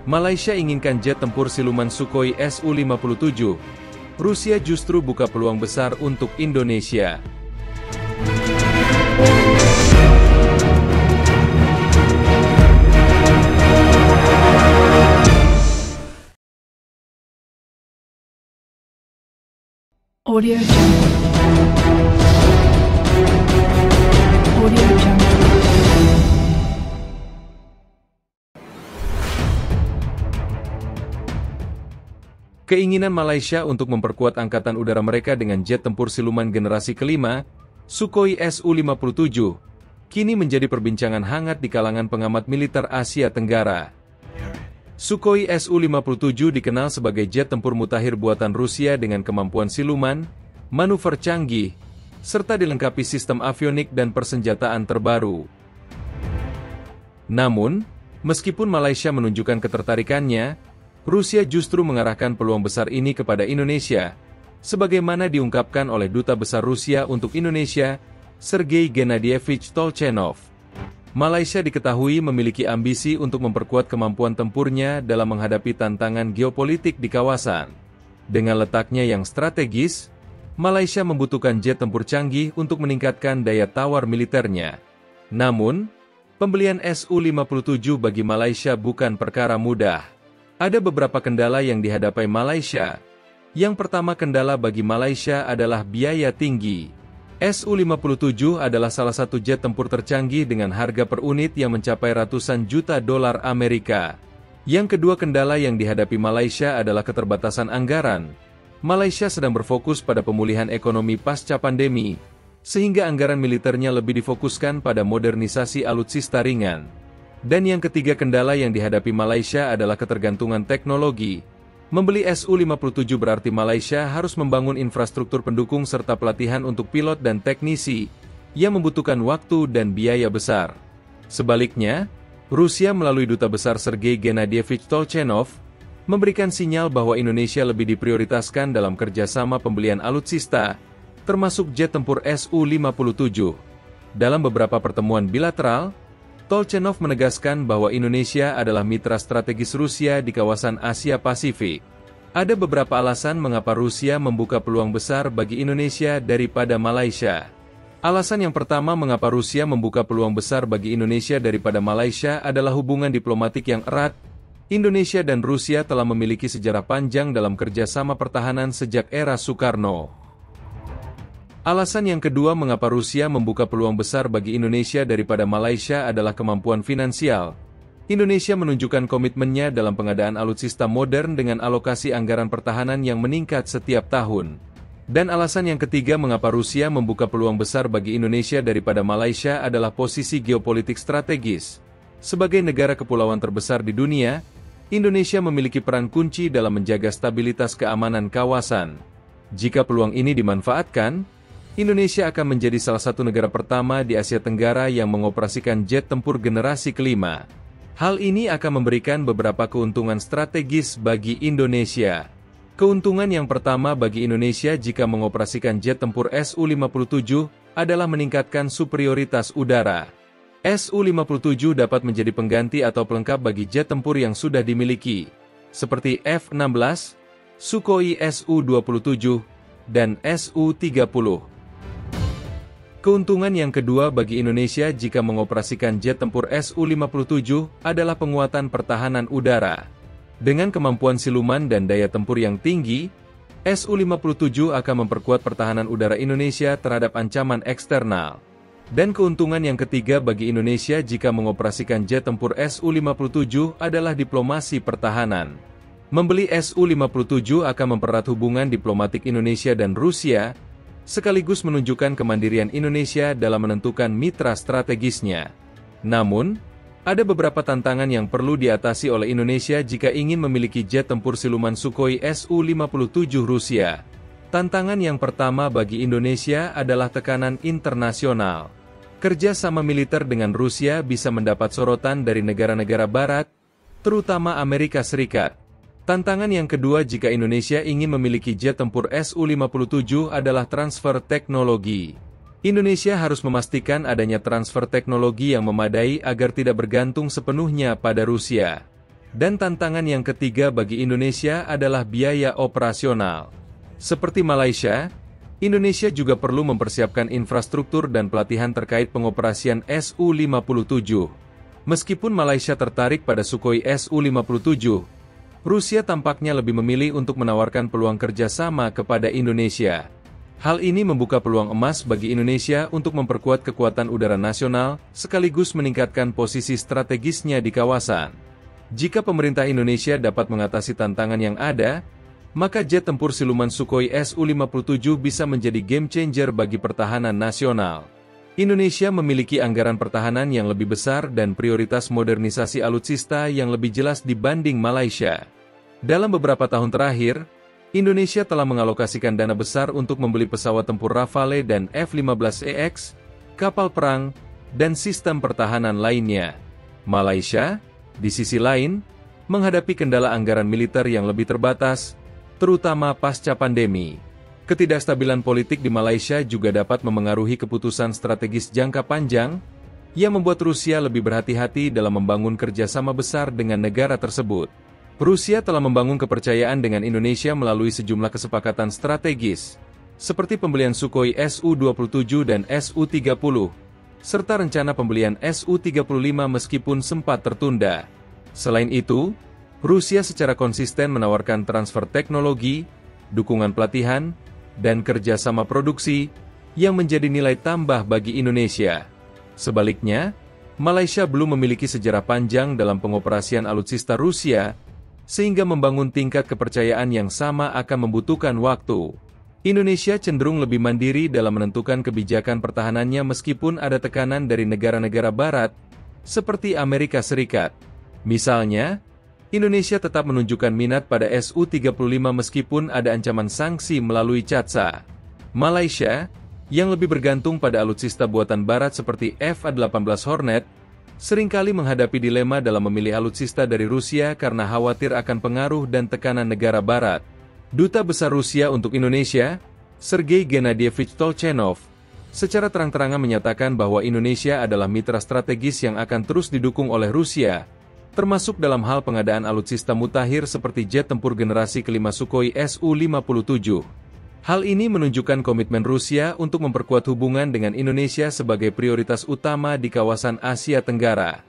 Malaysia inginkan jet tempur siluman Sukhoi Su-57. Rusia justru buka peluang besar untuk Indonesia. Audio Jungle. Audio Jungle. Keinginan Malaysia untuk memperkuat angkatan udara mereka dengan jet tempur siluman generasi kelima, Sukhoi Su-57, kini menjadi perbincangan hangat di kalangan pengamat militer Asia Tenggara. Sukhoi Su-57 dikenal sebagai jet tempur mutakhir buatan Rusia dengan kemampuan siluman, manuver canggih, serta dilengkapi sistem avionik dan persenjataan terbaru. Namun, meskipun Malaysia menunjukkan ketertarikannya, Rusia justru mengarahkan peluang besar ini kepada Indonesia, sebagaimana diungkapkan oleh Duta Besar Rusia untuk Indonesia, Sergei Gennadievich Tolchenov. Malaysia diketahui memiliki ambisi untuk memperkuat kemampuan tempurnya dalam menghadapi tantangan geopolitik di kawasan. Dengan letaknya yang strategis, Malaysia membutuhkan jet tempur canggih untuk meningkatkan daya tawar militernya. Namun, pembelian Su-57 bagi Malaysia bukan perkara mudah. Ada beberapa kendala yang dihadapi Malaysia. Yang pertama kendala bagi Malaysia adalah biaya tinggi. Su-57 adalah salah satu jet tempur tercanggih dengan harga per unit yang mencapai ratusan juta dolar Amerika. Yang kedua kendala yang dihadapi Malaysia adalah keterbatasan anggaran. Malaysia sedang berfokus pada pemulihan ekonomi pasca pandemi, sehingga anggaran militernya lebih difokuskan pada modernisasi alutsista ringan. Dan yang ketiga kendala yang dihadapi Malaysia adalah ketergantungan teknologi. Membeli Su-57 berarti Malaysia harus membangun infrastruktur pendukung serta pelatihan untuk pilot dan teknisi, yang membutuhkan waktu dan biaya besar. Sebaliknya, Rusia melalui Duta Besar Sergei Gennadievich Tolchenov, memberikan sinyal bahwa Indonesia lebih diprioritaskan dalam kerjasama pembelian alutsista, termasuk jet tempur Su-57. Dalam beberapa pertemuan bilateral, Tolchenov menegaskan bahwa Indonesia adalah mitra strategis Rusia di kawasan Asia Pasifik. Ada beberapa alasan mengapa Rusia membuka peluang besar bagi Indonesia daripada Malaysia. Alasan yang pertama mengapa Rusia membuka peluang besar bagi Indonesia daripada Malaysia adalah hubungan diplomatik yang erat. Indonesia dan Rusia telah memiliki sejarah panjang dalam kerjasama pertahanan sejak era Soekarno. Alasan yang kedua mengapa Rusia membuka peluang besar bagi Indonesia daripada Malaysia adalah kemampuan finansial. Indonesia menunjukkan komitmennya dalam pengadaan alutsista modern dengan alokasi anggaran pertahanan yang meningkat setiap tahun. Dan alasan yang ketiga mengapa Rusia membuka peluang besar bagi Indonesia daripada Malaysia adalah posisi geopolitik strategis. Sebagai negara kepulauan terbesar di dunia, Indonesia memiliki peran kunci dalam menjaga stabilitas keamanan kawasan. Jika peluang ini dimanfaatkan, Indonesia akan menjadi salah satu negara pertama di Asia Tenggara yang mengoperasikan jet tempur generasi kelima. Hal ini akan memberikan beberapa keuntungan strategis bagi Indonesia. Keuntungan yang pertama bagi Indonesia jika mengoperasikan jet tempur Su-57 adalah meningkatkan superioritas udara. Su-57 dapat menjadi pengganti atau pelengkap bagi jet tempur yang sudah dimiliki, seperti F-16, Sukhoi Su-27, dan Su-30. Keuntungan yang kedua bagi Indonesia jika mengoperasikan jet tempur Su-57 adalah penguatan pertahanan udara. Dengan kemampuan siluman dan daya tempur yang tinggi, Su-57 akan memperkuat pertahanan udara Indonesia terhadap ancaman eksternal. Dan keuntungan yang ketiga bagi Indonesia jika mengoperasikan jet tempur Su-57 adalah diplomasi pertahanan. Membeli Su-57 akan mempererat hubungan diplomatik Indonesia dan Rusia, sekaligus menunjukkan kemandirian Indonesia dalam menentukan mitra strategisnya. Namun, ada beberapa tantangan yang perlu diatasi oleh Indonesia jika ingin memiliki jet tempur siluman Sukhoi Su-57 Rusia. Tantangan yang pertama bagi Indonesia adalah tekanan internasional. Kerja sama militer dengan Rusia bisa mendapat sorotan dari negara-negara Barat, terutama Amerika Serikat. Tantangan yang kedua jika Indonesia ingin memiliki jet tempur Su-57 adalah transfer teknologi. Indonesia harus memastikan adanya transfer teknologi yang memadai agar tidak bergantung sepenuhnya pada Rusia. Dan tantangan yang ketiga bagi Indonesia adalah biaya operasional. Seperti Malaysia, Indonesia juga perlu mempersiapkan infrastruktur dan pelatihan terkait pengoperasian Su-57. Meskipun Malaysia tertarik pada Sukhoi Su-57, Rusia tampaknya lebih memilih untuk menawarkan peluang kerjasama kepada Indonesia. Hal ini membuka peluang emas bagi Indonesia untuk memperkuat kekuatan udara nasional, sekaligus meningkatkan posisi strategisnya di kawasan. Jika pemerintah Indonesia dapat mengatasi tantangan yang ada, maka jet tempur siluman Sukhoi Su-57 bisa menjadi game changer bagi pertahanan nasional. Indonesia memiliki anggaran pertahanan yang lebih besar dan prioritas modernisasi alutsista yang lebih jelas dibanding Malaysia. Dalam beberapa tahun terakhir, Indonesia telah mengalokasikan dana besar untuk membeli pesawat tempur Rafale dan F-15EX, kapal perang, dan sistem pertahanan lainnya. Malaysia, di sisi lain, menghadapi kendala anggaran militer yang lebih terbatas, terutama pasca pandemi. Ketidakstabilan politik di Malaysia juga dapat memengaruhi keputusan strategis jangka panjang, yang membuat Rusia lebih berhati-hati dalam membangun kerjasama besar dengan negara tersebut. Rusia telah membangun kepercayaan dengan Indonesia melalui sejumlah kesepakatan strategis, seperti pembelian Sukhoi Su-27 dan Su-30, serta rencana pembelian Su-35 meskipun sempat tertunda. Selain itu, Rusia secara konsisten menawarkan transfer teknologi, dukungan pelatihan, dan kerjasama produksi, yang menjadi nilai tambah bagi Indonesia. Sebaliknya, Malaysia belum memiliki sejarah panjang dalam pengoperasian alutsista Rusia, sehingga membangun tingkat kepercayaan yang sama akan membutuhkan waktu. Indonesia cenderung lebih mandiri dalam menentukan kebijakan pertahanannya meskipun ada tekanan dari negara-negara barat, seperti Amerika Serikat. Misalnya, Indonesia tetap menunjukkan minat pada Su-35 meskipun ada ancaman sanksi melalui CATSA. Malaysia, yang lebih bergantung pada alutsista buatan barat seperti F-18 Hornet, seringkali menghadapi dilema dalam memilih alutsista dari Rusia karena khawatir akan pengaruh dan tekanan negara barat. Duta Besar Rusia untuk Indonesia, Sergei Gennadievich Tolchenov, secara terang-terangan menyatakan bahwa Indonesia adalah mitra strategis yang akan terus didukung oleh Rusia, termasuk dalam hal pengadaan alutsista mutakhir seperti jet tempur generasi kelima Sukhoi Su-57. Hal ini menunjukkan komitmen Rusia untuk memperkuat hubungan dengan Indonesia sebagai prioritas utama di kawasan Asia Tenggara.